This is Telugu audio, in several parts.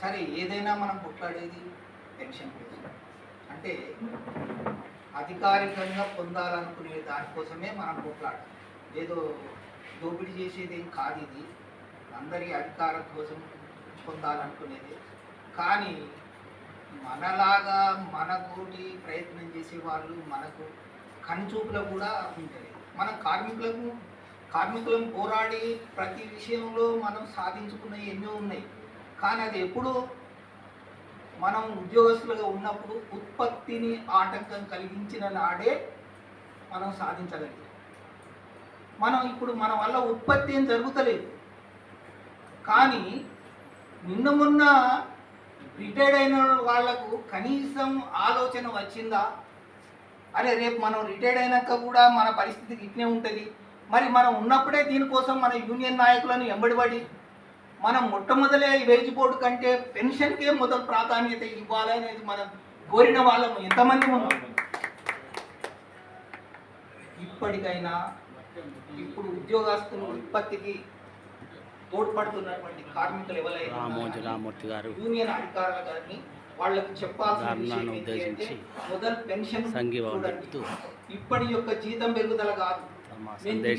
సరే ఏదైనా మనం కొట్లాడేది పెన్షన్ కోసం. అంటే అధికారికంగా పొందాలనుకునే దానికోసమే మనం కొట్లాడాలి. ఏదో దోపిడీ చేసేది ఏం కాదు ఇది. అందరి అధికారం కోసం పొందాలనుకునేది. కానీ మనలాగా మనతోటి ప్రయత్నం చేసే వాళ్ళు మనకు కనుచూపులో కూడా ఉంటుంది. మనం కార్మికులను పోరాడి ప్రతి విషయంలో మనం సాధించుకున్నవి ఎన్నో ఉన్నాయి. కానీ అది ఎప్పుడు మనం ఉద్యోగస్తులుగా ఉన్నప్పుడు ఉత్పత్తిని ఆటంకం కలిగించిన నాడే మనం సాధించగలిగాం. మనం ఇప్పుడు మన వల్ల ఉత్పత్తి ఏం జరుగుతలేదు. కానీ నిన్న మొన్న రిటైర్డ్ అయిన వాళ్లకు కనీసం ఆలోచన వచ్చిందా, అరే రేపు మనం రిటైర్డ్ అయినాక కూడా మన పరిస్థితి ఇట్నే ఉంటుంది, మరి మనం ఉన్నప్పుడే దీనికోసం మన యూనియన్ నాయకులను ఎంబడిపడి మనం మొట్టమొదలే వేజ్ బోర్డు కంటే పెన్షన్కే మొదలు ప్రాధాన్యత ఇవ్వాలనేది మనం కోరిన వాళ్ళము ఎంతమంది ఉన్నాం. ఇప్పటికైనా ఇప్పుడు ఉద్యోగస్తులు ఉత్పత్తికి తోడ్పడుతున్నటువంటి కార్మికులు ఎవరైనా యూనియన్ అధికారులు కానీ వాళ్ళకి చెప్పాల్సిన మొదలు పెన్షన్ చూడండి. ఇప్పటి యొక్క జీతం పెరుగుదల కాదు,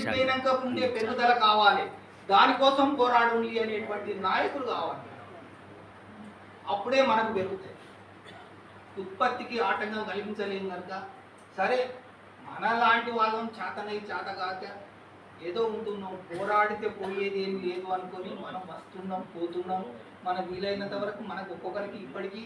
పోయినాక ఉండే పెరుగుదల కావాలి, దానికోసం పోరాడండి అనేటువంటి నాయకులు కావాలి. అప్పుడే మనకు పెరుగుతాయి. ఉత్పత్తికి ఆటంకం కలిగించలేము కనుక సరే మనలాంటి వాళ్ళం చేత కాక ఏదో ఉంటున్నాం, పోరాడితే పోయేది ఏం లేదు అనుకొని మనం వస్తున్నాం పోతున్నాం. మన వీలైనంత వరకు మనకు ఒక్కొక్కరికి ఇప్పటికీ